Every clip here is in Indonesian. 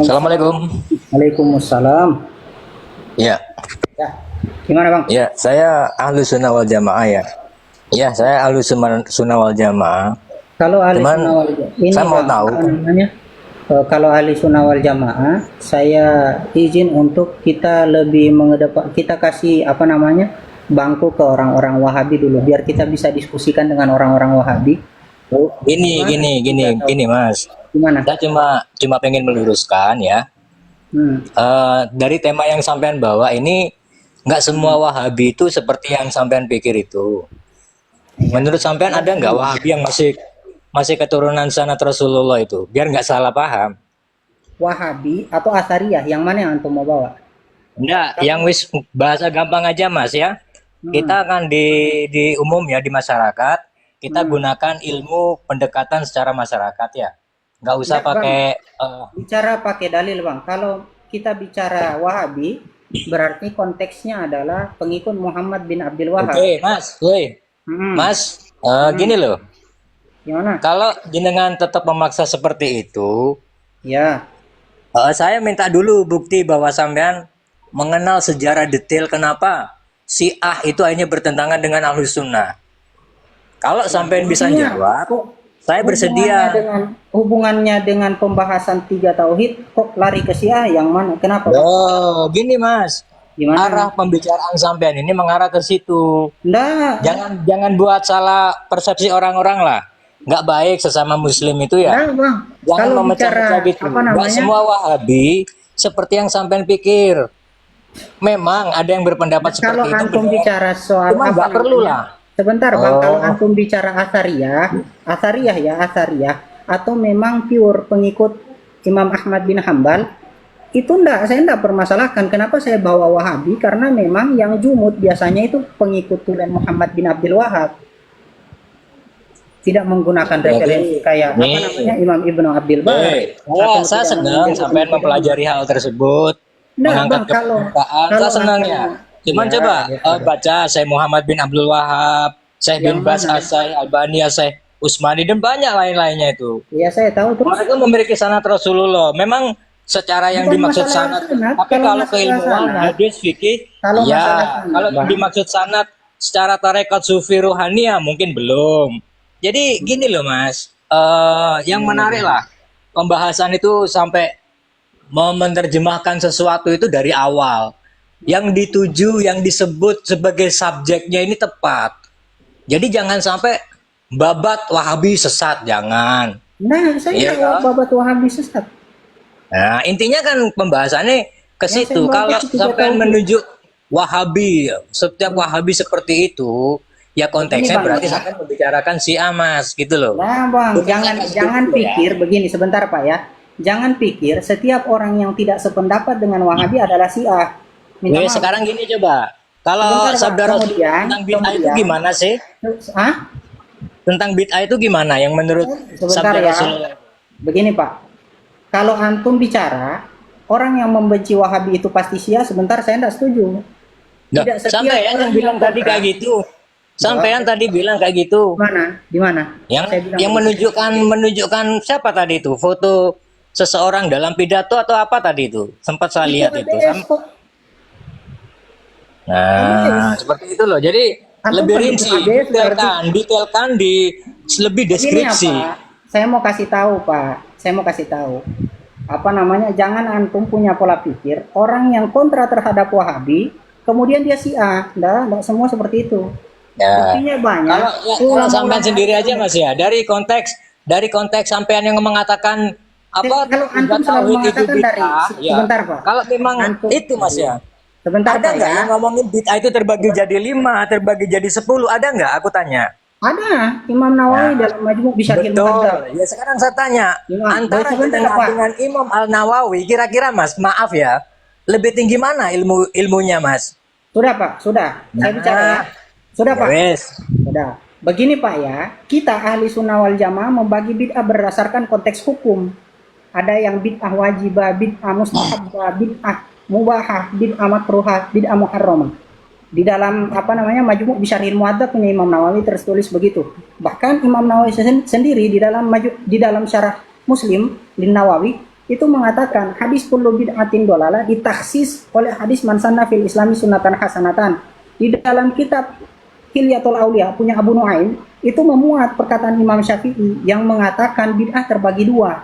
Assalamualaikum. Waalaikumsalam. Ya, Ya, gimana Bang? ya, saya ahlu sunnah wal jamaah ya. Ya, saya ahlu sunnah wal jamaah. Kalau ahli Cuman sunnah wal jamaah, ini saya mau Bang, tahu. apa namanya? Kalau ahli sunnah wal jamaah, saya izin untuk kita lebih mengedepan, kita kasih apa namanya, bangku ke orang-orang Wahabi dulu, biar kita bisa diskusikan dengan orang-orang Wahabi. Oh, Gini, gimana? gini, gini, Kita tahu. gini, Mas. Gimana? Saya cuma pengen meluruskan ya. Hmm. Dari tema yang sampean bawa ini, nggak semua Hmm. Wahabi itu seperti yang sampean pikir itu. Ya. Menurut sampean ada nggak Wahabi yang masih keturunan sanad Rasulullah itu? Biar nggak salah paham. Wahabi atau Asariyah, yang mana yang antum mau bawa? Enggak, Kalau yang wis bahasa gampang aja Mas ya. hmm, Kita akan di umum ya di masyarakat, kita hmm. gunakan ilmu pendekatan secara masyarakat ya. Nggak usah Enggak, Bang. pakai Bicara pakai dalil, Bang. Kalau kita bicara Wahabi, berarti konteksnya adalah pengikut Muhammad bin Abdul Wahab. oke, Mas, woi. Hmm. Mas, Hmm. gini loh. Gimana? Kalau jenengan tetap memaksa seperti itu, Ya, saya minta dulu bukti bahwa sampean mengenal sejarah detail kenapa Syiah itu akhirnya bertentangan dengan Ahlus Sunnah. Kalau sampean bisa buktinya jawab, kok saya bersedia. hubungannya dengan pembahasan tiga tauhid kok lari ke Syiah yang mana? Kenapa, Bang? Oh, gini Mas, arah Gimana? pembicaraan sampean ini mengarah ke situ. Enggak, Jangan buat salah persepsi orang-orang lah. Nggak baik sesama Muslim itu ya. enggak, Bang. Jangan Kalau memecah-mecah bicara gitu. apa Nggak namanya? semua Wahabi seperti yang sampean pikir. Memang ada yang berpendapat Kalau seperti itu antum benar. bicara soal Cuma apa nggak perlu namanya? lah. Sebentar Bang, kalau Oh, antum bicara Asariyah atau memang pure pengikut Imam Ahmad bin Hambal, itu saya enggak permasalahkan. Kenapa saya bawa Wahabi? Karena memang yang jumud biasanya itu pengikut tulen Muhammad bin Abdul Wahab, tidak menggunakan referensi jadi kayak apa nih, namanya Imam Ibnu Abdul Bar saya atau tidak senang mengambil sampean pengikut Ahmad. mempelajari hal tersebut, Enggak mengangkat Bang, kalau kepercayaan. Saya kalau senang ya. asalnya Cuman ya, coba ya sudah. baca Syekh Muhammad bin Abdul Wahab, Syekh Yang bin Bas, mana? Syekh Albani, Syekh Usmani dan banyak lain-lainnya itu. Ya saya tahu terus. Mereka memiliki sanad Rasulullah. Memang secara yang Bukan dimaksud masalah sanad, sanad, tapi kalau kalau masalah keilmuan sanad, hadis fikih, kalau masalah ya. sanad, Kalau Bang. dimaksud sanad secara tarekat sufi ruhaniyah mungkin belum. Jadi gini loh Mas, yang menarik lah pembahasan itu sampai menerjemahkan sesuatu itu dari awal. Yang dituju, yang disebut sebagai subjeknya ini tepat. Jadi jangan sampai babat Wahabi sesat, jangan. Nah, saya Iya nggak kan? babat Wahabi sesat. Nah, intinya kan pembahasannya ke Yang saya situ. bawa Kalau itu tiga sampai tauhid. menunjuk Wahabi, setiap Wahabi seperti itu, ya Begini konteksnya Bang berarti ya. sampai membicarakan si Amas gitu loh. Nah Bang, Bukan jangan hanya jangan segitu ya. pikir begini sebentar Pak ya. Jangan pikir setiap orang yang tidak sependapat dengan Wahabi adalah Syiah. Minta Nih, maaf. sekarang gini coba. Kalau Sebentar Pak. sabda Rasul tentang bid'ah itu gimana sih? Ah, Tentang bid'ah itu gimana yang menurut sebentar sabda ya. Rasul? Begini Pak. Kalau antum bicara orang yang membenci Wahabi itu pasti Syiah, sebentar saya tidak setuju. Nah, Tidak setiap sampean orang yang bilang tadi kontra. kayak gitu. Sampean tadi bilang kayak gitu. Mana? Di mana? Yang Saya bilang yang begitu. menunjukkan siapa tadi itu? Foto seseorang dalam pidato atau apa tadi itu? Sempat saya Itu lihat itu. ABS kok. Nah, ABS. seperti itu loh. Jadi Antum lebih pendukung rinci, ABS berarti detailkan di lebih begini ya deskripsi. Pak. Saya mau kasih tahu Pak. Saya mau kasih tahu. Apa namanya? Jangan antum punya pola pikir orang yang kontra terhadap Wahabi, kemudian dia Syiah. Enggak semua seperti itu. Ya. Buktinya banyak. Kalau sampean sendiri aja Mas ya, dari konteks sampean yang mengatakan apa Kalau tiga antum selalu tauhid itu mengatakan dari bid'ah, ya. sebentar Pak. Kalau memang Antum itu Mas ya, sebentar ada Pak nggak ya. yang ngomongin bid'ah itu terbagi jadi 5, terbagi jadi 10? Ada nggak? Aku tanya. Ada Imam Nawawi Nah, dalam Majmu' Bisyarhil Muhadzab. betul. Ya sekarang saya tanya, Imam, antara sebentar jenengan Pak. dengan Imam Al Nawawi, kira-kira Mas, maaf ya, lebih tinggi mana ilmunya Mas? Sudah Pak, sudah. Saya bicara ya. Sudah Ya Pak. wes. Sudah. Begini Pak ya, kita ahli sunnah wal jamaah membagi bid'ah berdasarkan konteks hukum. Ada yang bid'ah wajibah, bid'ah mustahabah, bid'ah mubahah, bid'ah makruhah, bid'ah muharramah. Di dalam apa namanya Majmu' Bisyarhil Muhadzab punya Imam Nawawi tertulis begitu. Bahkan Imam Nawawi sendiri di dalam syarah Muslim Lin Nawawi itu mengatakan hadis kullu bid'atin dolalah ditaksis oleh hadis man sanna fil islami sunnatan hasanatan. Di dalam kitab Hilyatul Aulia punya Abu Nuaim itu memuat perkataan Imam Syafi'i yang mengatakan bid'ah terbagi dua,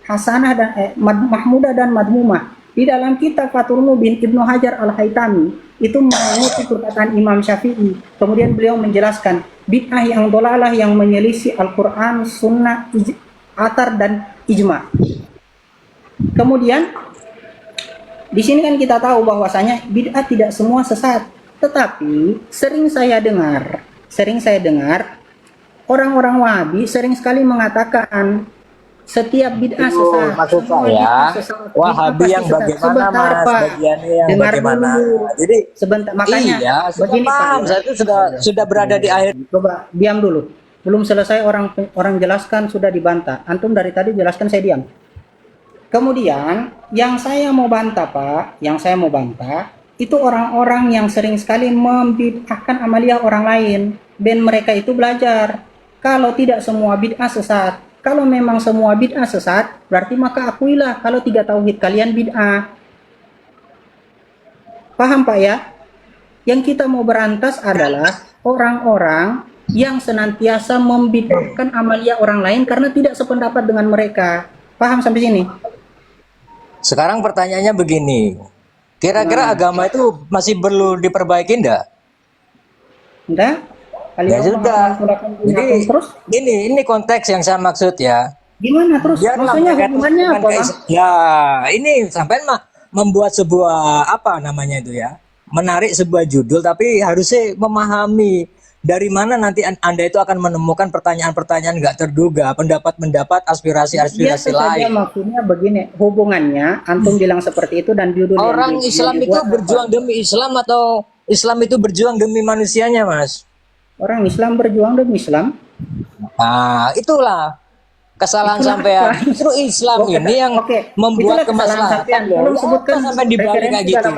hasanah dan mahmudah dan madmumah. Di dalam kitab Fathul Mubin Ibnu Hajar Al-Haytami itu mengutip perkataan Imam Syafi'i. Kemudian beliau menjelaskan bid'ah yang dolalah yang menyelisih Al-Quran, Sunnah, Athar dan Ijma. Kemudian di sini kan kita tahu bahwasanya bid'ah tidak semua sesat, tetapi sering saya dengar orang-orang Wahabi sering sekali mengatakan setiap bid'ah sesat. Maksud Semua saya, bid'ah sesat. Wahabi Bid'ah yang pasti sesat. bagaimana Sebentar, Mas? Pak. Bagiannya yang Dengar bagaimana? dulu. Jadi Sebentar, makanya iya, sudah begini Pak. paham. Saya itu sudah berada di akhir. Coba diam dulu. Belum selesai orang jelaskan sudah dibantah. Antum dari tadi jelaskan saya diam. Kemudian yang saya mau bantah Pak, itu orang-orang yang sering sekali membid'ahkan amalia orang lain dan mereka itu belajar. Kalau tidak semua bid'ah sesat. Kalau memang semua bid'ah sesat, berarti maka akuilah kalau tidak tauhid kalian bid'ah. Paham Pak ya? Yang kita mau berantas adalah orang-orang yang senantiasa membid'ahkan amalia orang lain karena tidak sependapat dengan mereka. Paham sampai sini? Sekarang pertanyaannya begini. Kira-kira agama itu masih perlu diperbaiki enggak? Enggak? Ya sudah. Jadi terus ini konteks yang saya maksud ya. gimana terus? Biarlah Maksudnya mereka hubungannya teruskan apa, Bang? Ya, ini sampai membuat sebuah apa namanya itu ya, menarik sebuah judul, tapi harusnya memahami dari mana nanti Anda itu akan menemukan pertanyaan-pertanyaan nggak terduga, pendapat-pendapat, aspirasi-aspirasi Biasa saja, lain. maksudnya begini, hubungannya antum bilang seperti itu dan judul yang Orang Islam itu dibuat apa? berjuang demi Islam atau Islam itu berjuang demi manusianya, Mas? Orang Islam berjuang demi Islam. Nah, itulah kesalahan Itulah sampean. apa? Justru Islam ini yang membuat Itulah kesalahan kemaslahatan. sampean. Tolong sebutkan sampai dibalik kayak referensi gitu. dalam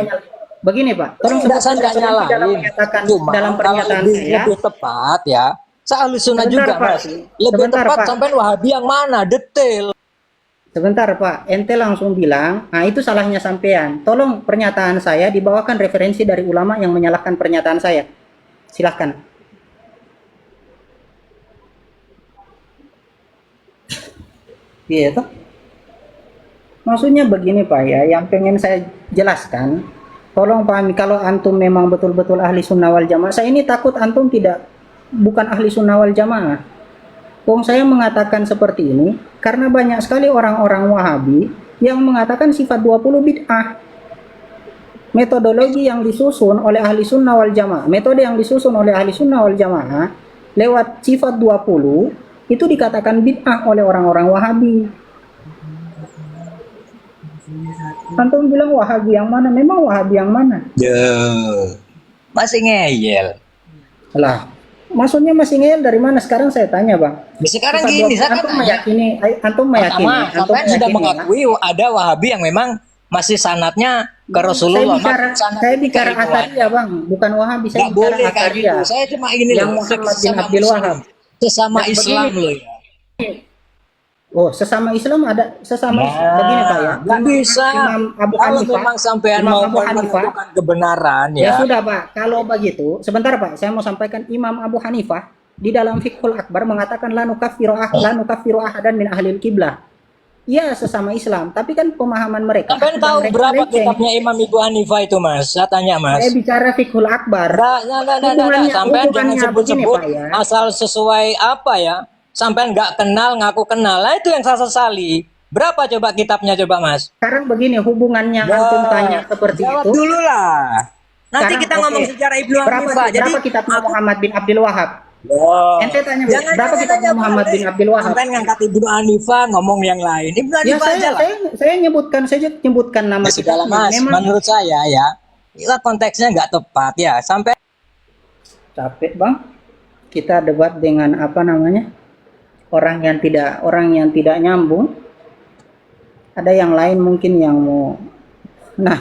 begini Pak, tolong Tidak, saya sebutkan nggak referensi dalam nyalain. menyatakan Cuma dalam kalau pernyataan lebih, saya. lebih tepat ya, saya ahli sunnah Sebentar, juga Pak. Mas. Lebih Sebentar, tepat Pak. sampai Wahabi yang mana? Detail. Sebentar Pak, ente langsung bilang, nah itu salahnya sampean. Tolong pernyataan saya dibawakan referensi dari ulama yang menyalahkan pernyataan saya. Silahkan. Iya toh? Maksudnya begini Pak ya, yang pengen saya jelaskan, tolong pahami kalau antum memang betul-betul ahli sunnah wal jamaah. Saya ini takut antum bukan ahli sunnah wal jamaah. Wong saya mengatakan seperti ini karena banyak sekali orang-orang Wahabi yang mengatakan sifat 20 bid'ah. Metodologi yang disusun oleh ahli sunnah wal jamaah, metode yang disusun oleh ahli sunnah wal jamaah lewat sifat 20 itu dikatakan bid'ah oleh orang-orang Wahabi. Antum bilang Wahabi yang mana? Memang Wahabi yang mana? Masih ngeyel. Lah, maksudnya masih ngeyel dari mana? Sekarang saya tanya, Bang. Sekarang Sifat gini, 20, saya kan antum meyakini, antum meyakini, pertama, antum sampai sudah meyakini, mengakui ada Wahabi yang memang masih sanatnya ke Rasulullah. Saya bicara Asaria, Bang, bukan Wahabi. Saya Nggak bicara boleh kayak Asaria. gitu. Saya cuma ini Yang loh, Muhammad bin sesama Abdul Muslim, Wahab. sesama Nah, Islam begini. loh ya. Oh, sesama Islam ada sesama begini Pak ya. Nggak bisa. Imam Abu Kalau Hanifah. memang sampean Imam mau Abu Hanifah. menentukan kebenaran Ya ya. sudah Pak, kalau begitu, sebentar Pak, saya mau sampaikan Imam Abu Hanifah di dalam Fiqhul Akbar mengatakan la nukaffiru ahadan min ahlil kiblah. Iya sesama Islam, tapi kan pemahaman mereka. Sampean tahu mereka berapa lenceng. kitabnya Imam Ibu Hanifah itu, Mas? Saya tanya, Mas. Saya bicara Fiqhul Akbar. Nah. Sampean jangan hubungannya sebut-sebut begini, Pak, ya. asal sesuai apa ya. Sampean nggak kenal, ngaku kenal. Nah, itu yang saya sesali. Berapa coba kitabnya coba, Mas? Sekarang begini hubungannya antum tanya seperti jawab itu. dulu lah. Nanti Sekarang, kita ngomong oke. sejarah Ibnu Berapa Hanifah. Jadi kitabnya Muhammad bin Abdul Wahab? oh. Ente tanya Jangan berapa kitabnya Muhammad bin Abdul Wahab? Sampean ngangkat Ibnu Hanifah ngomong yang lain. Ibnu Ya Hanifah aja lah. saya nyebutkan nama Ya sudahlah, kitabnya. Mas. Memang Menurut saya ya, itu konteksnya nggak tepat ya. Sampai capek Bang. Kita debat dengan apa namanya? Orang yang tidak nyambung. Ada yang lain mungkin yang mau. Nah,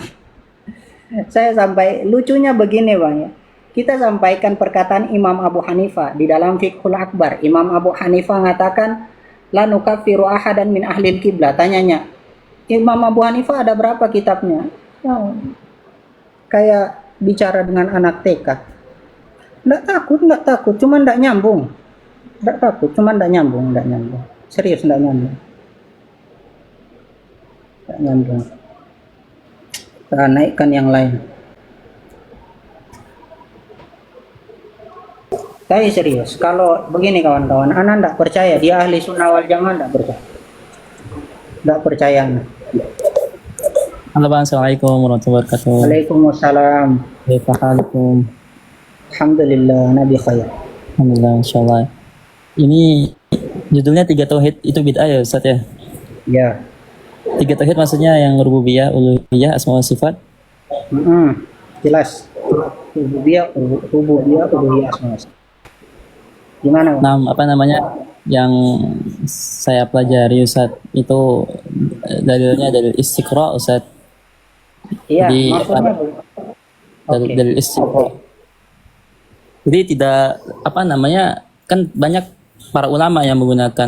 saya sampai lucunya begini Bang ya. Kita sampaikan perkataan Imam Abu Hanifah di dalam Fiqhul Akbar. Imam Abu Hanifah mengatakan la nukaffiru ahadan min ahlil kiblah. Tanyanya, Imam Abu Hanifah ada berapa kitabnya? Oh, kayak bicara dengan anak TK. Nggak takut, cuman nggak nyambung. Nggak takut, cuman nggak nyambung. Serius nggak nyambung. Nggak nyambung. Kita naikkan yang lain. Tapi serius, kalau begini kawan-kawan, anak nggak percaya dia ahli sunnah wal jamaah, nggak percaya. Halo Bang, Assalamualaikum warahmatullahi wabarakatuh. Waalaikumsalam. Waalaikumsalam. Alhamdulillah, Nabi khair. Alhamdulillah, insyaallah. Ini judulnya 3 tauhid itu bid'ah ya Ustaz ya? Ya. 3 tauhid maksudnya yang rububiyah, uluhiyah, asma wa sifat. Jelas. Rububiyah, uluhiyah, asma wa sifat. Gimana? Nah, apa namanya yang saya pelajari Ustaz itu dalilnya dari istiqra Ustaz. Iya, Jadi maksudnya dari istiqra. Jadi tidak apa namanya kan banyak para ulama yang menggunakan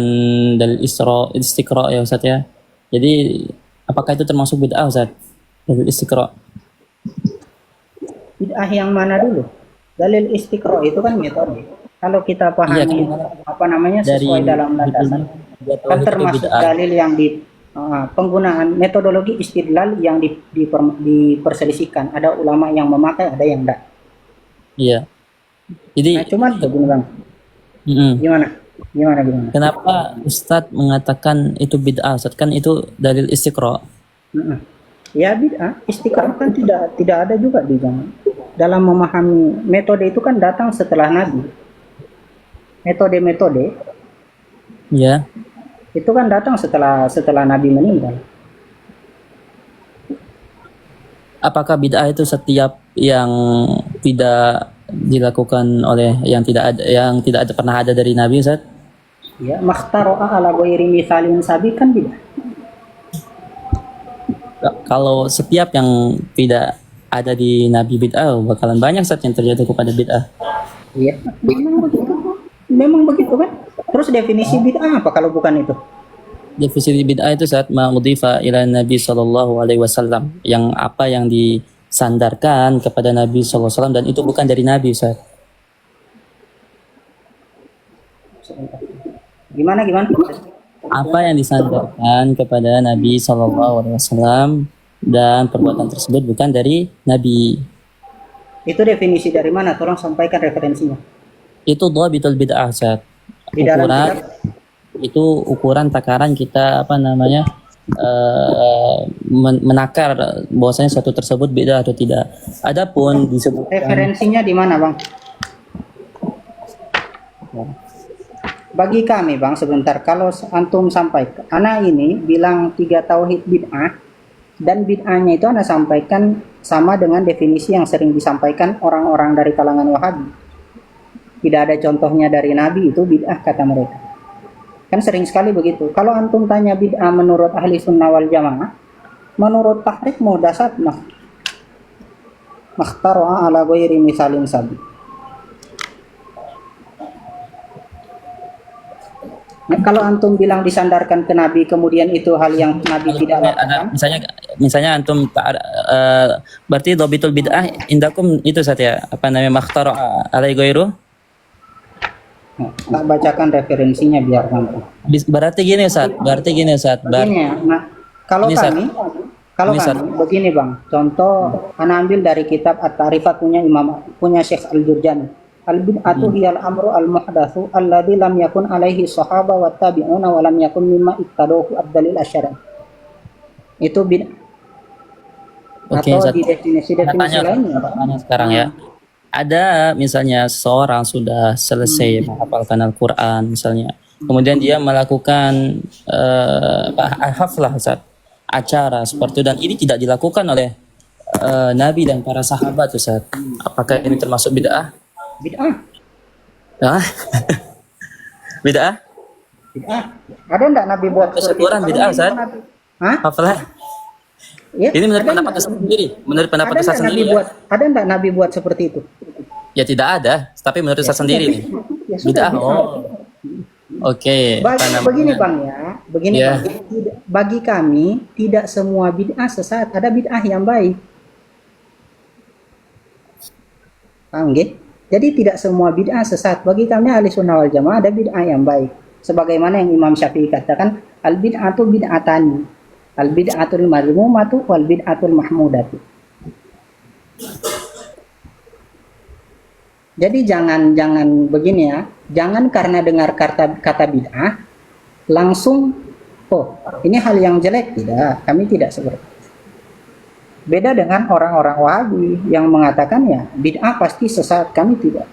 dalil istiqra ya Ustaz ya. Jadi apakah itu termasuk bid'ah Ustaz? Dalil istiqra. Bid'ah yang mana dulu? Dalil istiqra itu kan metode. Kalau kita pahami apa namanya sesuai dalam landasan, kan termasuk dalil yang di penggunaan metodologi istidlal yang diperselisihkan. Ada ulama yang memakai, ada yang enggak. Iya. Jadi cuman begini Bang. Gimana? Kenapa Ustadz mengatakan itu bid'ah? Ustadz kan itu dalil istiqra. Ya bid'ah, istiqra kan tidak ada juga di zaman. Dalam memahami metode itu kan datang setelah Nabi. Metode Ya. itu kan datang setelah Nabi meninggal. Apakah bid'ah itu setiap yang tidak dilakukan oleh yang tidak ada pernah ada dari Nabi Ustaz? Ya, makhtara'a ala ghairi mithalin sabi kan bid'ah. Kalau setiap yang tidak ada di Nabi bid'ah, bakalan banyak Ustaz yang terjadi kepada bid'ah. Iya, memang begitu kan. Terus definisi bid'ah apa kalau bukan itu? Definisi bid'ah itu saat ma'udhifa ila Nabi sallallahu alaihi wasallam, yang apa yang disandarkan kepada Nabi sallallahu alaihi wasallam dan itu bukan dari Nabi Ustaz. Gimana? Apa yang disandarkan kepada Nabi sallallahu alaihi wasallam dan perbuatan tersebut bukan dari Nabi. Itu definisi dari mana? Tolong sampaikan referensinya. Itu dhabitul bid'ah Ustaz. Ukuran takaran kita apa namanya menakar bahwasanya suatu tersebut bid'ah atau tidak. Adapun disebut referensinya di mana Bang? Bagi kami Bang sebentar, kalau antum sampaikan, anak ini bilang 3 tauhid bid'ah dan bid'ahnya itu anak sampaikan sama dengan definisi yang sering disampaikan orang-orang dari kalangan Wahabi. Tidak ada contohnya dari Nabi, itu bid'ah kata mereka. Kan sering sekali begitu. Kalau antum tanya bid'ah menurut ahli sunnah wal jamaah, menurut tahrik muhdasat makhtara'a ala ghairi mithalin sabi. Nah, kalau antum bilang disandarkan ke Nabi, kemudian itu hal yang Nabi tidak lakukan. Misalnya antum berarti dhabitul bid'ah indakum itu saja apa namanya makhtara'a ala ghairu. Tak bacakan referensinya biar gampang. Berarti gini Ustaz. Kalau kami begini Bang. Contoh ana ambil dari kitab At-Ta'rifat punya Syekh Al-Jurjani. Al-bid'atu hiyal amru al-muhdatsu alladzi lam yakun alaihi sahaba wa tabi'una wa lam yakun mimma ittadohu ad-dalil asy-syar'i. Itu bid'ah. Oke, atau di definisi lainnya. Sekarang ya. Ada misalnya seseorang sudah selesai menghafalkan Al-Quran misalnya, kemudian dia melakukan haflah Ustaz, acara seperti itu, dan ini tidak dilakukan oleh Nabi dan para sahabat Ustaz. Apakah ini termasuk bid'ah? Bid'ah. Bid'ah? Bid'ah. Ada enggak Nabi buat Syukuran bid'ah Ustaz? Haflah. Ya, ini menurut pendapat Ustaz sendiri. Menurut pendapat Ustaz sendiri. Ada enggak Nabi buat seperti itu? Ya tidak ada, tapi menurut Ustaz sendiri nih. Ya, bid'ah. Oh. Oke. Begini Bang ya. begini Ya. Bang, bagi kami tidak semua bid'ah sesat, ada bid'ah yang baik. Paham nggih? Jadi tidak semua bid'ah sesat. Bagi kami ahli sunnah wal jamaah ada bid'ah yang baik. Sebagaimana yang Imam Syafi'i katakan, al bid'atu bid'atani. Al bid'atul mazmumatu wal bid'atul mahmudatu. Jadi jangan begini ya. Jangan karena dengar kata bid'ah langsung, oh ini hal yang jelek. Tidak, kami tidak seperti itu. Beda dengan orang-orang Wahabi yang mengatakan ya bid'ah pasti sesat, kami tidak.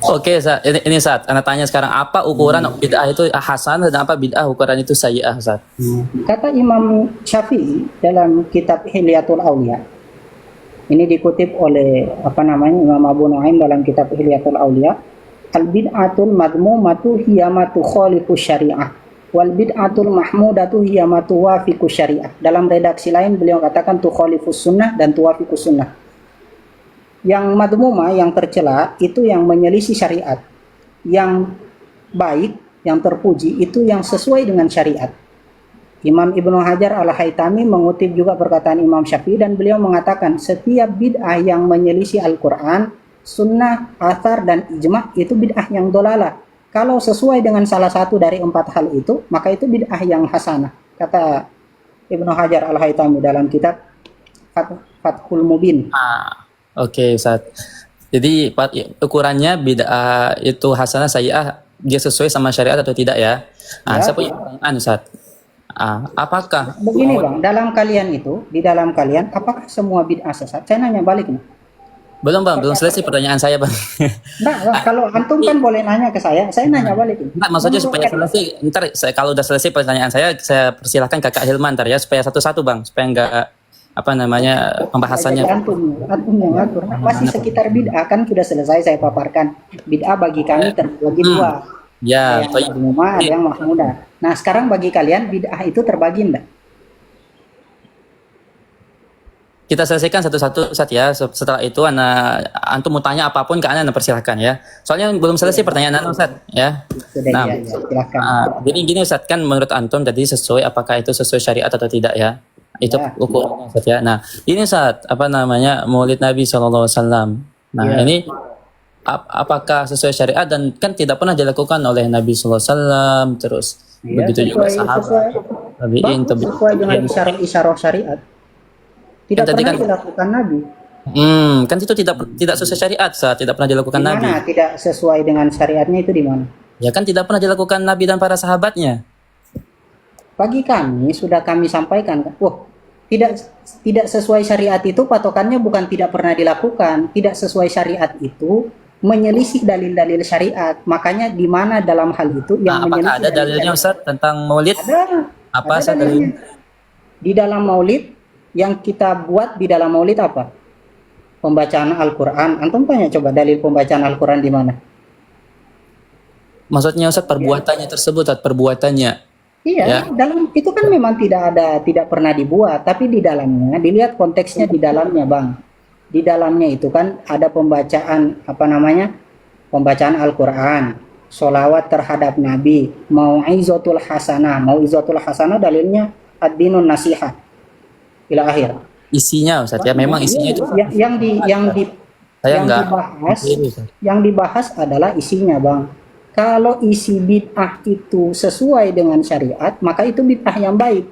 Oke, Ustaz. Ini Ustaz, Anda tanya sekarang apa ukuran bid'ah itu hasan dan apa bid'ah ukuran itu sayyi'ah, Ustaz? Kata Imam Syafi'i dalam kitab Hilyatul Aulia, ini dikutip oleh Imam Abu Nuaim dalam kitab Hilyatul Aulia, al bid'atul madmumatu hiya ma tukhalifu syariah wal bid'atul mahmudatu hiya ma tuwafiqu syariah. Dalam redaksi lain beliau katakan tukhalifus sunnah dan tuwafiqu sunnah. Yang madmumah, yang tercela, itu yang menyelisih syariat. Yang baik, yang terpuji, itu yang sesuai dengan syariat. Imam Ibnu Hajar Al-Haytami mengutip juga perkataan Imam Syafi'i dan beliau mengatakan setiap bid'ah yang menyelisih Al-Quran, sunnah, athar, dan ijma' itu bid'ah yang dolalah. Kalau sesuai dengan salah satu dari 4 hal itu, maka itu bid'ah yang hasanah. Kata Ibnu Hajar Al-Haytami dalam kitab Fathul Mubin. Oke, Ustaz. Jadi ukurannya bid'ah itu hasanah sayyi'ah dia sesuai sama syariat atau tidak ya? Ya. Saya punya pertanyaan, Ustaz. Apakah Begini Bang, di dalam kalian, apakah semua bid'ah sesat? Saya nanya balik nih. belum Bang, belum selesai pertanyaan saya, Bang. Nah, Bang, kalau antum kan boleh nanya ke saya nanya balik nih. Enggak, maksudnya supaya selesai, ntar kalau udah selesai pertanyaan saya persilahkan Kakak Hilman ntar ya, supaya satu-satu Bang, supaya enggak pembahasannya. Antum yang ngatur. Nah, masih sekitar bid'ah kan sudah selesai saya paparkan. Bid'ah bagi kami terbagi dua. Ya, Ada yang mazmumah, ada yang mahmudah. Nah, sekarang bagi kalian bid'ah itu terbagi enggak? kita selesaikan satu-satu Ustaz ya. Setelah itu antum mau tanya apapun ke Anda persilahkan ya. Soalnya belum selesai pertanyaan Anda Ustaz ya. Sudah Nah, ya, silakan. jadi gini Ustaz, kan menurut antum tadi sesuai apakah itu sesuai syariat atau tidak ya? Itu Ya. ukurannya Ustaz ya. Nah, ini Ustaz, Maulid Nabi SAW. Nah, Ya. ini apakah sesuai syariat dan kan tidak pernah dilakukan oleh Nabi SAW, terus Ya, begitu juga sahabat, tabi'in, sesuai dengan isyarah syariat. Tidak Tadi pernah kan- dilakukan Nabi. kan itu tidak sesuai syariat, Ustaz. Tidak pernah dilakukan Di Nabi. mana tidak sesuai dengan syariatnya itu di mana? Ya kan tidak pernah dilakukan Nabi dan para sahabatnya. Bagi kami sudah kami sampaikan, tidak sesuai syariat itu patokannya bukan tidak pernah dilakukan, tidak sesuai syariat itu menyelisih dalil-dalil syariat. Makanya di mana dalam hal itu yang Apakah menyelisih ada dalilnya syariat? Ustaz tentang Maulid? Ada. Apa Ada Ustaz dalilnya? Di dalam Maulid yang kita buat di dalam Maulid apa? Pembacaan Al-Quran. Antum tanya coba dalil pembacaan Al-Quran di mana? Maksudnya Ustaz perbuatannya tersebut, Ustaz, perbuatannya. Iya, Ya. dalam itu kan memang tidak pernah dibuat, tapi di dalamnya dilihat konteksnya di dalamnya, Bang. Di dalamnya itu kan ada pembacaan pembacaan Al-Qur'an, sholawat terhadap Nabi, mau'izatul hasanah dalilnya ad-dinun nasihat ila akhir. Isinya Ustaz ya, memang isinya itu Yang dibahas adalah isinya, Bang. Kalau isi bid'ah itu sesuai dengan syariat, maka itu bid'ah yang baik.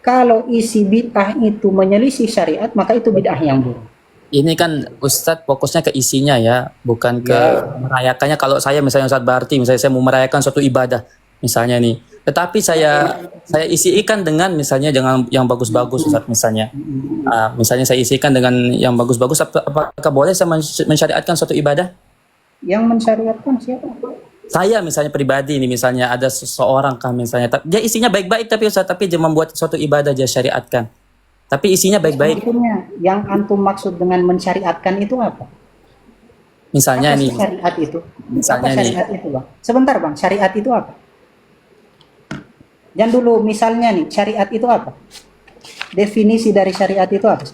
Kalau isi bid'ah itu menyelisih syariat, maka itu bid'ah yang buruk. ini kan Ustadz fokusnya ke isinya ya, bukan ke merayakannya. Kalau saya misalnya Ustadz Barti, misalnya saya mau merayakan suatu ibadah, misalnya nih, tetapi saya isikan dengan misalnya dengan yang bagus-bagus Ustadz misalnya. Misalnya saya isikan dengan yang bagus-bagus, apakah boleh saya mensyariatkan suatu ibadah? Yang mensyariatkan siapa? Saya misalnya pribadi ini, misalnya ada seseorang kan misalnya, dia isinya baik-baik tapi Ustaz, tapi dia membuat suatu ibadah dia syariatkan. Tapi isinya baik-baik. Maksudnya, yang antum maksud dengan mensyariatkan itu apa? Misalnya Apa nih, syariat itu? misalnya Apa nih, syariat itu, Bang? Sebentar, Bang. Syariat itu apa? Jangan dulu, misalnya nih, syariat itu apa? Definisi dari syariat itu apa?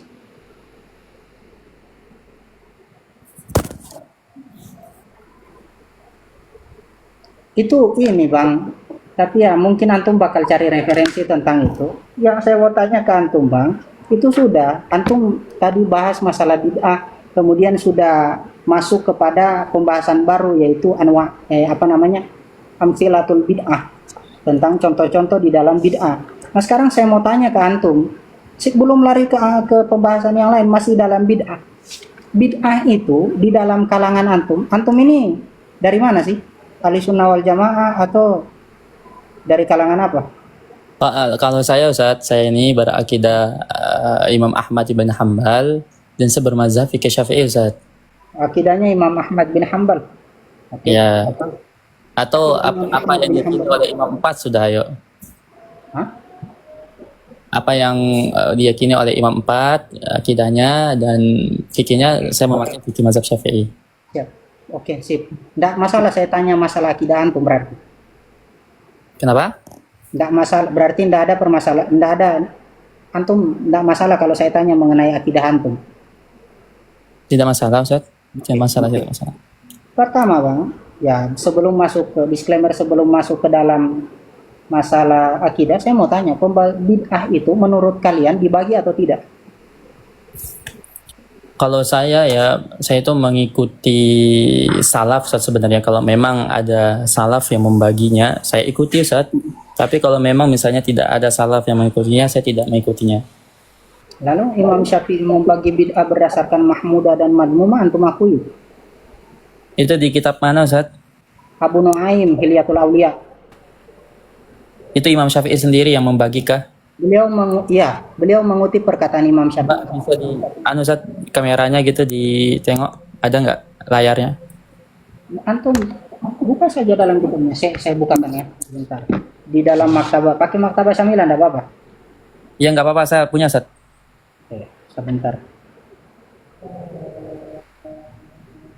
Itu ini Bang, tapi ya mungkin antum bakal cari referensi tentang itu. Yang saya mau tanya ke antum Bang, itu sudah antum tadi bahas masalah bid'ah, kemudian sudah masuk kepada pembahasan baru yaitu apa namanya, amsilatul bid'ah, tentang contoh-contoh di dalam bid'ah. Nah sekarang saya mau tanya ke antum, sebelum lari ke pembahasan yang lain, masih dalam bid'ah. Bid'ah itu di dalam kalangan antum ini dari mana sih? Ahlussunnah wal Jamaah atau dari kalangan apa? Pak, kalau saya Ustaz, saya ini berakidah Imam Ahmad bin Hambal dan saya bermazhab fikih Syafi'i Ustaz. Akidahnya Imam Ahmad bin Hambal. Oke. Ya. Atau Imam apa Ahmad yang bin diyakini Hambal. oleh Imam 4 sudah ayo. Hah? Apa yang diyakini oleh Imam 4 akidahnya dan fikihnya saya memakai fikih mazhab Syafi'i. Siap. Oke, sip. Nggak masalah saya tanya masalah akidah antum berarti. Kenapa? Nggak masalah, berarti nggak ada permasalahan, nggak ada antum, nggak masalah kalau saya tanya mengenai akidah antum. Tidak masalah Ustaz. Tidak masalah, tidak masalah. Pertama Bang, ya sebelum masuk ke disclaimer, sebelum masuk ke dalam masalah akidah, saya mau tanya, bid'ah itu menurut kalian dibagi atau tidak? Kalau saya ya, saya itu mengikuti salaf Ustaz sebenarnya. Kalau memang ada salaf yang membaginya, saya ikuti Ustaz. Tapi kalau memang misalnya tidak ada salaf yang mengikutinya, saya tidak mengikutinya. Lalu Imam Syafi'i membagi bid'ah berdasarkan mahmudah dan madmumah, antum akui? Itu di kitab mana Ustaz? Abu Nuaim Hilyatul Auliya. Itu Imam Syafi'i sendiri yang membagikah? Beliau mengutip perkataan Imam Mbak, Syafi'i. bisa di Ustaz, kameranya gitu ditengok, ada nggak layarnya? Antum buka saja dalam bukunya. Saya bukakan ya, sebentar. Di dalam maktabah, pakai maktabah sambilan enggak apa-apa. Ya nggak apa-apa, saya punya Ustaz. Oke, sebentar.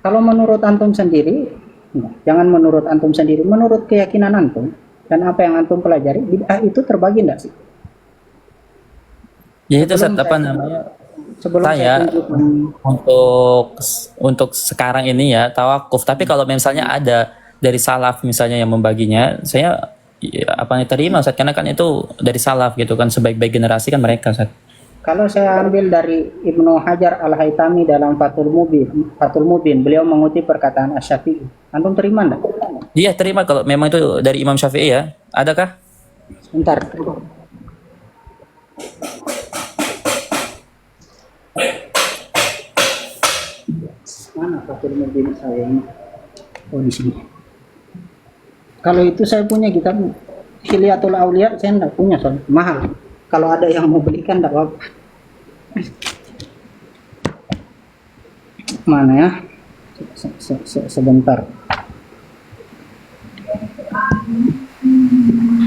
Kalau menurut antum sendiri, jangan menurut antum sendiri, menurut keyakinan antum dan apa yang antum pelajari, bid'ah itu terbagi enggak sih? Ya itu Ustaz, Sebelum apa saya- namanya? Sebelum saya Saya tunjukkan, untuk sekarang ini ya tawakuf. Tapi kalau misalnya ada dari salaf misalnya yang membaginya, saya ya, apa nih terima Ustaz, karena kan itu dari salaf gitu kan, sebaik-baik generasi kan mereka Ustaz. kalau saya ambil dari Ibnu Hajar Al-Haytami dalam Fathul Mubin, beliau mengutip perkataan Asy-Syafi'i. Antum terima enggak? Iya terima kalau memang itu dari Imam Syafi'i ya. Adakah? Sebentar. Mana Fathul Mubin saya ini? Oh di sini. Kalau itu saya punya kitab Hilyatul Auliya, saya enggak punya soalnya mahal. Kalau ada yang mau belikan enggak apa-apa. Mana ya? Sebentar.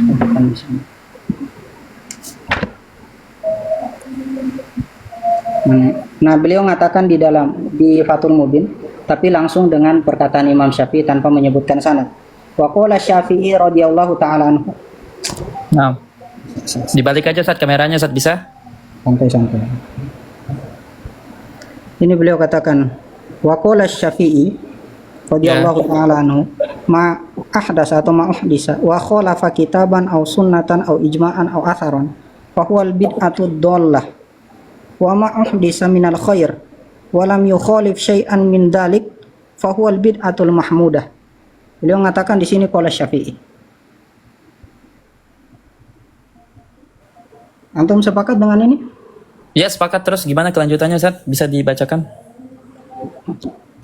Bukan di sini. Nah, beliau mengatakan di Fathul Mubin, tapi langsung dengan perkataan Imam Syafi'i tanpa menyebutkan sanad. Wa qala Syafi'i radhiyallahu taala anhu. Nah. Dibalik aja Ustaz kameranya Ustaz, bisa? Santai-santai. Ini beliau katakan, wa qala Syafi'i radhiyallahu taala anhu, ma ahdasa atau ma uhdisa wa khalafa kitaban aw sunnatan aw ijma'an aw atharan fa huwal bid'atu dhallah wa ma uhdisa minal khair wa lam yukhalif syai'an min dalik fa huwal bid'atul mahmudah. Beliau mengatakan di sini qala Syafi'i. Antum sepakat dengan ini? Ya sepakat, terus gimana kelanjutannya Ustaz? Bisa dibacakan?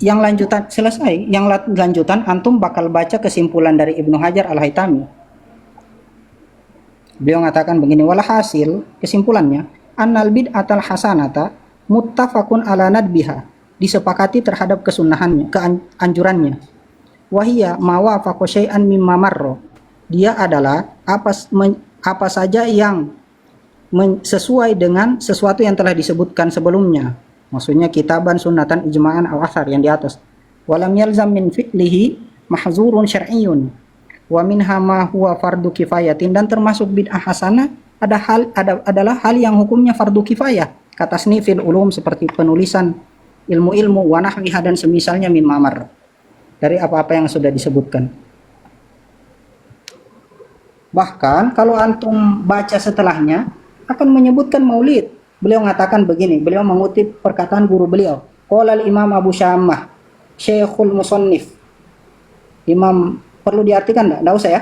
Yang lanjutan selesai, yang lanjutan antum bakal baca kesimpulan dari Ibnu Hajar Al-Haytami. Beliau mengatakan begini, walhasil kesimpulannya, annal bid'atal hasanata muttafaqun ala nadbiha, disepakati terhadap kesunahannya, keanjurannya. Wahiyya ma wafaqa syai'an mimma marra, dia adalah apa saja yang sesuai dengan sesuatu yang telah disebutkan sebelumnya. Maksudnya kitaban, sunnatan, ijma'an, aw athar yang di atas. Walam yalzam min fi'lihi mahzurun syar'iyyun wa minha ma huwa fardu kifayatin, dan termasuk bid'ah hasanah adalah hal yang hukumnya fardu kifayah. Kata snifil ulum, seperti penulisan ilmu-ilmu wa nahwiha dan semisalnya min mamar, dari apa-apa yang sudah disebutkan. Bahkan kalau antum baca setelahnya akan menyebutkan maulid. Beliau mengatakan begini, beliau mengutip perkataan guru beliau. Qala al-Imam Abu Syamah, Syekhul Musannif. Imam perlu diartikan enggak? Enggak usah ya?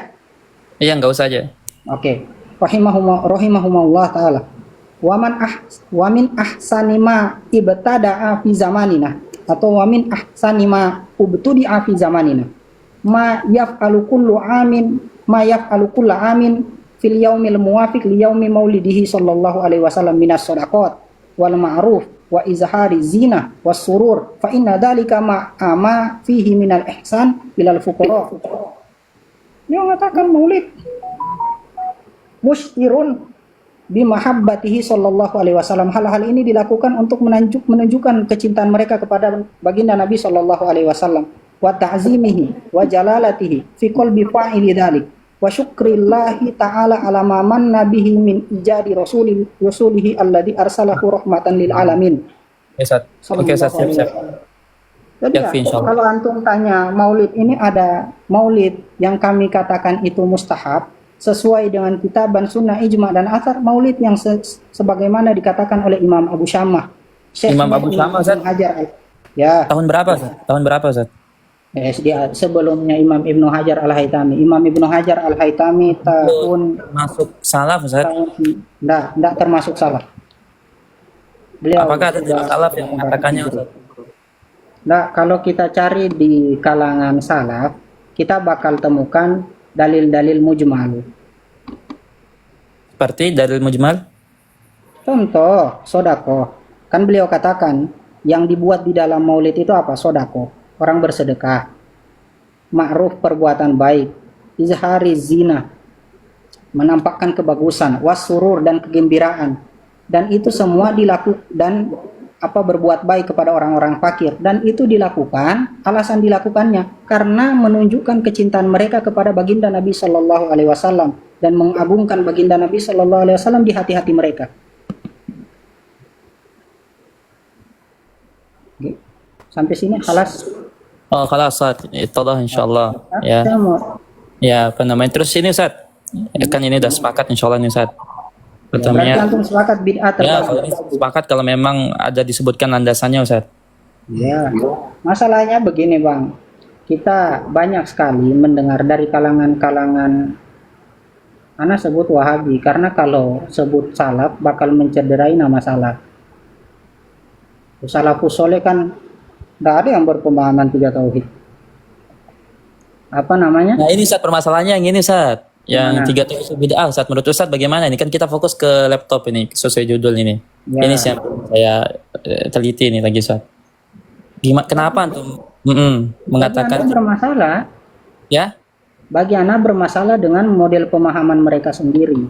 Iya, nggak usah aja. Oke. Rahimahumullah taala. Wa min ahsani ma ibtada'a fi zamanina atau wa min ahsani ma ubtudi'a fi zamanina. Ma yaf'alu kullu amin fil yaumil muwafiq li yaumi maulidihi sallallahu alaihi wasallam minas shadaqat wal ma'ruf wa izhari zina was surur fa inna dzalika ma fihi minal ihsan ilal fuqara. Dia mengatakan maulid musyirun bimahabbatihi sallallahu alaihi wasallam. Hal-hal ini dilakukan untuk menunjukkan kecintaan mereka kepada baginda Nabi sallallahu alaihi wasallam wa ta'zimihi wa jalalatihi fi qalbi fa'ili dzalik wa syukrillahi ta'ala ala ma manna bihi min ijadi rasulihi alladhi arsalahu rahmatan lil alamin. Ya, Ustaz. Oke, Ustaz, siap. Jadi ya, kalau antum tanya maulid ini ada maulid yang kami katakan itu mustahab sesuai dengan kitab dan sunnah ijma dan athar, maulid yang sebagaimana dikatakan oleh Imam Abu Syamah. Imam Abu Syamah, Ustaz. Ya. Tahun berapa, Ustaz? Sebelumnya Imam Ibnu Hajar Al-Haytami. Imam Ibnu Hajar Al-Haytami tahun masuk salaf, Ustaz? Enggak termasuk salaf. Beliau apakah ada salaf yang mengatakannya, Ustaz? Nah, kalau kita cari di kalangan salaf, kita bakal temukan dalil-dalil mujmal. Seperti dalil mujmal? Contoh, sodako. Kan beliau katakan, yang dibuat di dalam maulid itu apa? Sodako. Orang bersedekah. Ma'ruf perbuatan baik. Izhari zina. Menampakkan kebagusan. Wasurur dan kegembiraan. Dan itu semua dilakukan dan berbuat baik kepada orang-orang fakir, dan itu dilakukan, alasan dilakukannya karena menunjukkan kecintaan mereka kepada baginda Nabi Shallallahu Alaihi Wasallam dan mengagungkan baginda Nabi Shallallahu Alaihi Wasallam di hati-hati mereka. Sampai sini halas. Oh, khalas, Ustaz. Itulah insyaallah. Ya. Ya, apa namanya? Terus ini, Ustaz. Kan ini udah sepakat insyaallah nih, Ustaz. Berarti antum sepakat bid'ah ya, terbagi. sepakat kalau memang ada disebutkan landasannya, Ustaz. Ya, masalahnya begini Bang, kita banyak sekali mendengar dari kalangan-kalangan, ana sebut Wahabi, karena kalau sebut salaf bakal mencederai nama salaf. Salafus soleh kan tidak ada yang berpemahaman 3 tauhid. Apa namanya? Nah ini Ustaz, permasalahannya yang ini, Ustaz. Yang 3 tauhid bid'ah, Ustaz. Menurut Ustaz bagaimana? Ini kan kita fokus ke laptop ini, sesuai judul ini. Ya. Ini yang saya teliti ini lagi, Ustaz. Gimana? Kenapa antum mengatakan? Bagi Anda bermasalah. Ya? Bagi Anda bermasalah dengan model pemahaman mereka sendiri.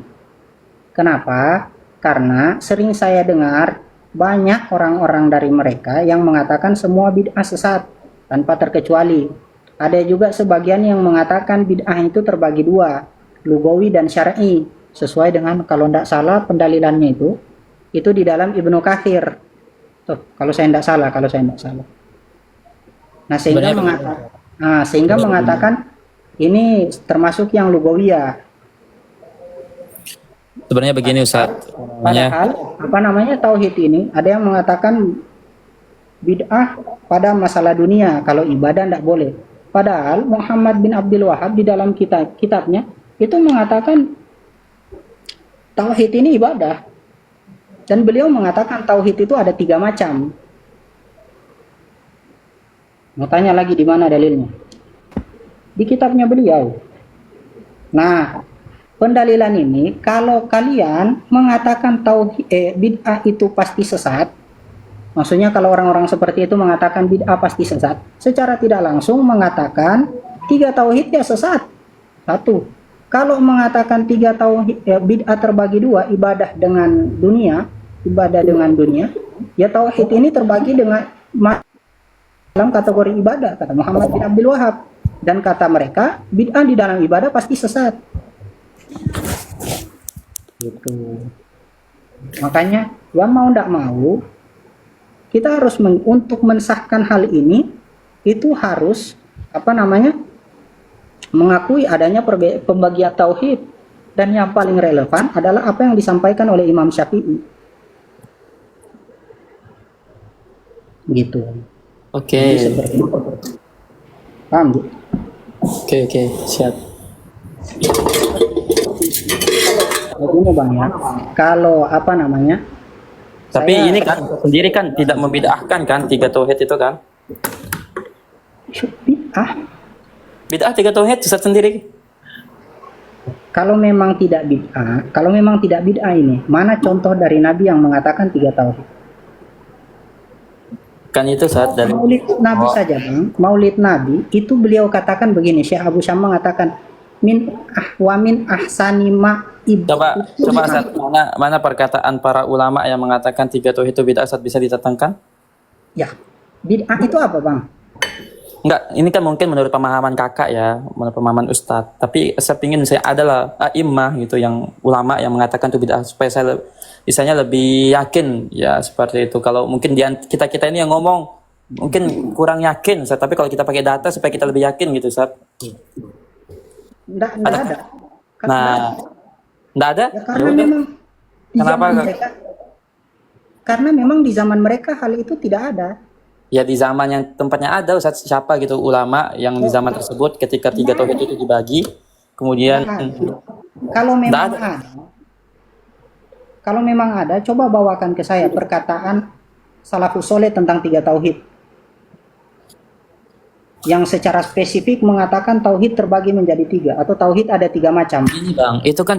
Kenapa? Karena sering saya dengar banyak orang-orang dari mereka yang mengatakan semua bid'ah sesat tanpa terkecuali. Ada juga sebagian yang mengatakan bid'ah itu terbagi 2. Lugawi dan syar'i, sesuai dengan kalau tidak salah pendalilannya itu di dalam Ibnu Katsir. Tuh, kalau saya tidak salah. Nah, sehingga mengatakan ini termasuk yang lugawiyah. Sebenarnya begini, Ustaz. Padahal tauhid ini ada yang mengatakan bid'ah pada masalah dunia, kalau ibadah tidak boleh. Padahal Muhammad bin Abdul Wahhab di dalam kitabnya itu mengatakan tauhid ini ibadah, dan beliau mengatakan tauhid itu ada 3 macam. Mau tanya lagi di mana dalilnya? Di kitabnya beliau. Nah, pendalilan ini kalau kalian mengatakan tauhid bid'ah itu pasti sesat, maksudnya kalau orang-orang seperti itu mengatakan bid'ah pasti sesat, secara tidak langsung mengatakan 3 tauhid ya sesat. 1. Kalau mengatakan 3 tauhid bid'ah terbagi 2, ibadah dengan dunia, ya tauhid ini terbagi dengan dalam kategori ibadah, kata Muhammad bin Abdul Wahhab, dan kata mereka bid'ah di dalam ibadah pasti sesat. Gitu. Makanya yang mau tidak mau kita harus untuk mensahkan hal ini itu harus mengakui adanya pembagian tauhid. Dan yang paling relevan adalah apa yang disampaikan oleh Imam Syafi'i. Gitu. Oke. Jadi seperti itu. Paham, Bu? Oke, siap. Begini Bang ya. Kalau apa namanya? Tapi saya- ini kan sendiri kan tidak membid'ahkan kan tiga tauhid itu kan? Bid'ah. Bid'ah tiga tauhid Ustaz sendiri. Kalau memang tidak bid'ah ini, mana contoh dari Nabi yang mengatakan 3 tauhid? Kan itu Ustaz dari Maulid Nabi saja, Bang. Maulid Nabi itu beliau katakan begini, Syekh Abu Syam mengatakan wa min ahsani ma Coba Ustaz, mana perkataan para ulama yang mengatakan tiga tauhid itu bid'ah Ustaz, bisa didatangkan? Ya, bid'ah itu apa, Bang? Enggak, ini kan mungkin menurut pemahaman kakak ya, menurut pemahaman Ustadz. Tapi saya ingin saya adalah a'immah gitu, yang ulama yang mengatakan itu bid'ah, supaya saya misalnya lebih yakin ya seperti itu. Kalau mungkin kita ini yang ngomong mungkin kurang yakin, Ustadz. Tapi kalau kita pakai data supaya kita lebih yakin gitu, Ustadz. Enggak ada. Nah, enggak ada? Ya, karena memang di Kenapa, zaman Kak? mereka, karena memang di zaman mereka hal itu tidak ada. Ya di zaman yang tempatnya ada, Ustadz, siapa gitu ulama yang di zaman tersebut ketika tiga tauhid itu dibagi, kemudian Nah, kalau memang Nggak ada. kalau memang ada, coba bawakan ke saya perkataan salafus soleh tentang 3 tauhid. Yang secara spesifik mengatakan tauhid terbagi menjadi 3 atau tauhid ada 3 macam. ini Bang, itu kan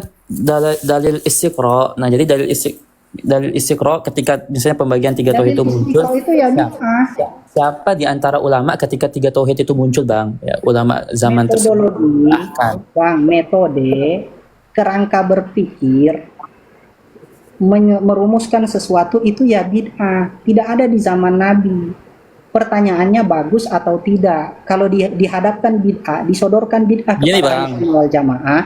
dalil istiqra. Nah, jadi dalil istiqra ketika misalnya pembagian tiga tauhid itu muncul, Itu ya bid'ah. siapa di antara ulama ketika tiga tauhid itu muncul, Bang? Ya, ulama zaman tersebut. Metodologi, Bahkan. Bang, metode, kerangka berpikir, merumuskan sesuatu itu ya bid'ah. Tidak ada di zaman Nabi. Pertanyaannya bagus atau tidak? Kalau dihadapkan bid'ah, disodorkan bid'ah Gini, kepada Bang. Ahlussunnah wal Jamaah,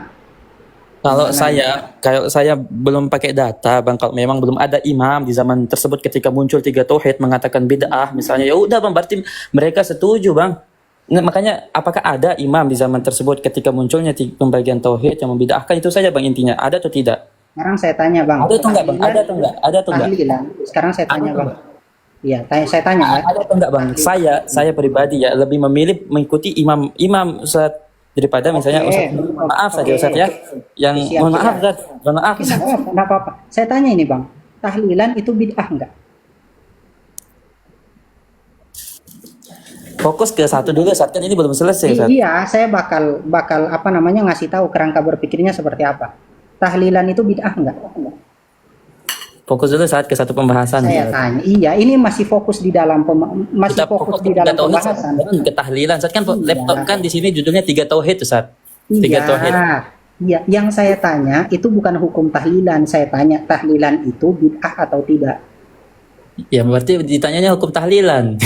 Kalau saya belum pakai data, Bang, kalau memang belum ada imam di zaman tersebut ketika muncul tiga tauhid mengatakan bid'ah, misalnya ya udah Bang, berarti mereka setuju, Bang. Nah, makanya apakah ada imam di zaman tersebut ketika munculnya pembagian tauhid yang membid'ahkan, itu saja Bang intinya, ada atau tidak? sekarang saya tanya Bang. Ada atau enggak, Bang? Ada atau enggak? Ada atau enggak? Tahlilan. Sekarang saya tanya Ada Bang. Iya, saya tanya ya. Ada atau enggak, Bang? Saya pribadi ya lebih memilih mengikuti imam Ustaz daripada misalnya Oke. Ustaz. Maaf saja Ustaz ya. Yang Siap, mohon maaf siap. Ustaz. Mohon maaf. Enggak apa-apa. Saya tanya ini Bang. Tahlilan itu bid'ah enggak? Fokus ke satu dulu Ustaz, kan ini belum selesai Ustaz. Iya, saya bakal apa namanya ngasih tahu kerangka berpikirnya seperti apa. Tahlilan itu bid'ah enggak? Fokus dulu saat ke satu pembahasan. Saya tanya. Iya, ini masih fokus di dalam masih Kita fokus di tiga dalam tauhid, pembahasan. bukan ke tahlilan. Saat kan Iya. laptop kan di sini judulnya tiga tauhid Ustaz. Tiga Iya. tauhid. Iya, yang saya tanya itu bukan hukum tahlilan. Saya tanya tahlilan itu bid'ah atau tidak. Ya berarti ditanyanya hukum tahlilan.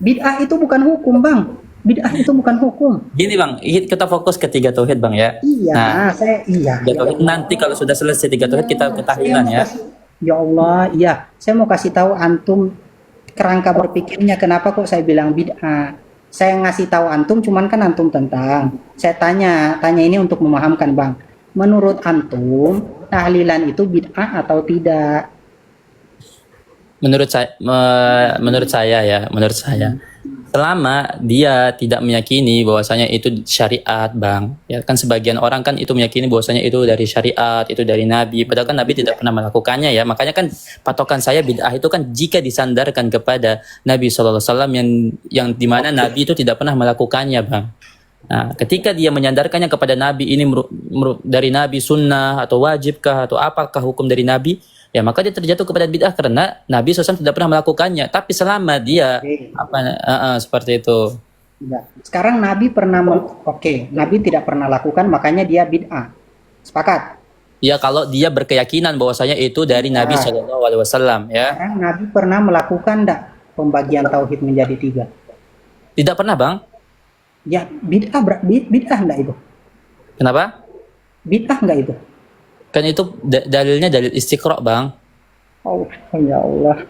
Bid'ah itu bukan hukum, Bang. Bid'ah itu bukan hukum. Gini Bang, kita fokus ke tiga tauhid Bang ya. Iya, Nah, iya. tiga tauhid nanti kalau sudah selesai tiga tauhid kita ke tahlilan ya. Ya Allah, iya. Saya mau kasih tahu antum kerangka berpikirnya kenapa kok saya bilang bid'ah. Saya ngasih tahu antum cuman kan antum tentang. Saya tanya ini untuk memahamkan, Bang. Menurut antum, tahlilan itu bid'ah atau tidak? Menurut saya, selama dia tidak meyakini bahwasanya itu syariat, Bang. Ya kan sebagian orang kan itu meyakini bahwasanya itu dari syariat, itu dari Nabi, padahal kan Nabi tidak pernah melakukannya ya. Makanya kan patokan saya bid'ah itu kan jika disandarkan kepada Nabi SAW yang dimana Nabi itu tidak pernah melakukannya, Bang. Nah, ketika dia menyandarkannya kepada Nabi ini dari Nabi sunnah atau wajibkah atau apakah hukum dari Nabi, ya maka dia terjatuh kepada bid'ah karena Nabi SAW tidak pernah melakukannya. Tapi selama dia seperti itu. Tidak. Sekarang Nabi pernah Nabi tidak pernah lakukan makanya dia bid'ah. Sepakat? Ya kalau dia berkeyakinan bahwasanya itu dari Nabi Shallallahu Alaihi Wasallam ya. Sekarang Nabi pernah melakukan enggak pembagian tauhid menjadi 3? Tidak pernah, Bang. Ya, bid'ah enggak itu? Kenapa? Bid'ah enggak itu? Kan itu dalilnya dalil istiqra, Bang. Oh, ya Allah.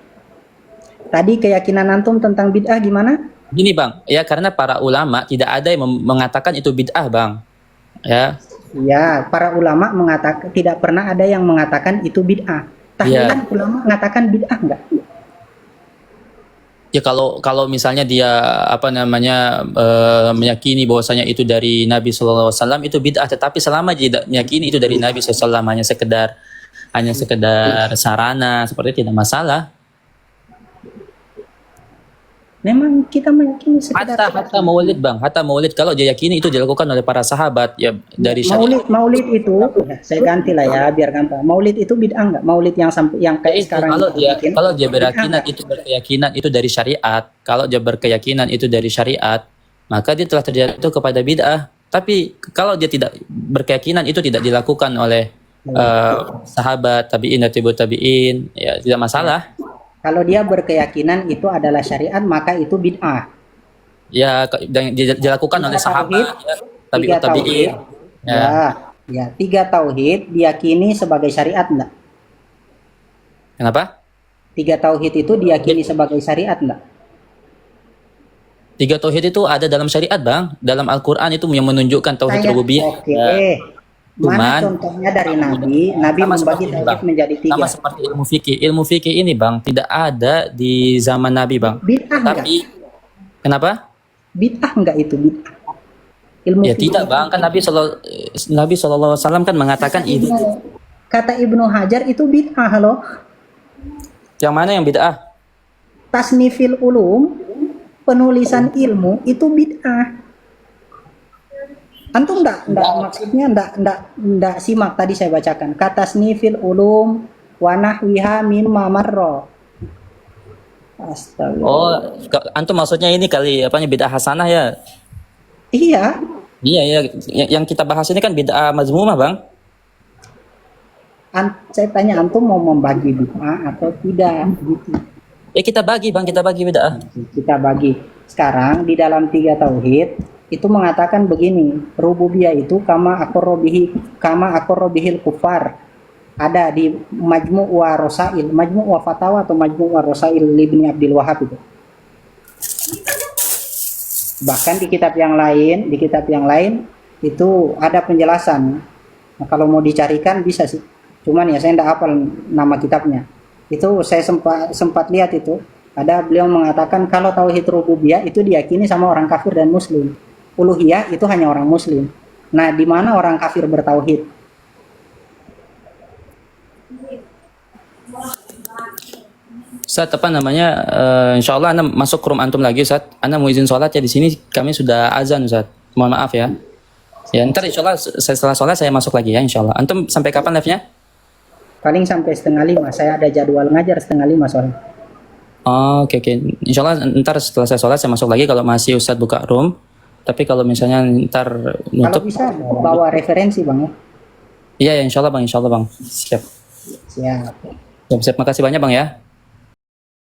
Tadi keyakinan antum tentang bid'ah gimana? Gini, Bang. Ya karena para ulama tidak ada yang mengatakan itu bid'ah, Bang. Ya. Ya, para ulama mengatakan tidak pernah ada yang mengatakan itu bid'ah. Tahlilan ulama mengatakan bid'ah enggak? Ya kalau misalnya dia apa namanya meyakini bahwasanya itu dari Nabi SAW itu bid'ah, tetapi selama dia tidak meyakini itu dari Nabi SAW hanya sekedar sarana seperti itu tidak masalah. Memang kita meyakini sekedar Hatta maulid bang, hatta maulid kalau dia yakini itu dilakukan oleh para sahabat ya dari syariat. maulid itu ya, saya ganti lah ya biar gampang. Maulid itu bid'ah enggak? Maulid yang sampai yang kayak Itu sekarang kalau kita dia bikin, kalau dia bid'ah berkeyakinan enggak? itu berkeyakinan itu dari syariat, kalau dia berkeyakinan itu dari syariat, maka dia telah terjatuh kepada bid'ah. Tapi kalau dia tidak berkeyakinan itu tidak dilakukan oleh sahabat, tabi'in, tabi'ut tabi'in, ya tidak masalah. Kalau dia berkeyakinan itu adalah syariat, maka itu bid'ah. Ya dan dilakukan oleh sahabat, ya, Tiga tabi'ut tabi'in. tauhid. Ya. Ya, tiga tauhid diyakini sebagai syariat enggak? Kenapa? Tiga tauhid itu diyakini sebagai syariat enggak? 3 tauhid itu ada dalam syariat, Bang. Dalam Al-Qur'an itu yang menunjukkan tauhid rububiyah. Oke. Ya. Mana Cuman contohnya dari Nabi? Nabi sama membagi seperti ini, tauhid Bang. menjadi tiga. Sama seperti ilmu fikih. Ilmu fikih ini, Bang, tidak ada di zaman Nabi, Bang. Bid'ah enggak? Tapi kenapa? Bid'ah enggak itu bid'ah? Ilmu Ya fikih. tidak, Bang. Kan Nabi sallallahu alaihi wasallam kan mengatakan itu. Kata Ibnu Hajar itu bid'ah loh. Yang mana yang bid'ah? Tasnifil ulum, penulisan ilmu itu bid'ah. Antum enggak maksudnya enggak simak tadi saya bacakan. Kata tasnifil ulum wa nahwiha mimma marra. Astaga. Oh, antum maksudnya ini kali apanya bid'ah hasanah ya? Iya, Iya ya, yang kita bahas ini kan bid'ah mazmumah, Bang. saya tanya antum mau membagi bid'ah atau tidak gitu. Kita bagi, Bang, kita bagi bid'ah. Kita bagi. Sekarang di dalam tiga tauhid itu mengatakan begini, rububiyah itu kama aqarrabihil kufar. Ada di Majmu' wa Rasail, Majmu' wa Fatawa atau Majmu' wa Rasail Ibnu Abdul Wahhab itu. Bahkan di kitab yang lain itu ada penjelasan. Nah, kalau mau dicarikan bisa sih. Cuman ya saya tidak hafal nama kitabnya. Itu saya sempat lihat itu. Ada beliau mengatakan kalau tauhid rububiyah itu diyakini sama orang kafir dan muslim. Uluhiyah itu hanya orang muslim. Nah, di mana orang kafir bertauhid? Ustaz, apa namanya? Insya Allah Anda masuk ke room antum lagi, Ustaz. Anda mau izin sholat ya, di sini kami sudah azan, Ustaz. Mohon maaf ya. Ya, ntar insya Allah setelah sholat saya masuk lagi ya, insya Allah. Antum sampai kapan live-nya? Paling sampai 4:30. Saya ada jadwal ngajar 4:30 sore. Oh, oke. Insya Allah ntar setelah saya sholat saya masuk lagi kalau masih Ustaz buka room. Tapi kalau misalnya ntar Kalau nutup, bisa bawa referensi Bang ya. iya ya, insya Allah Bang, Siap. Siap. Siap. Makasih banyak Bang ya.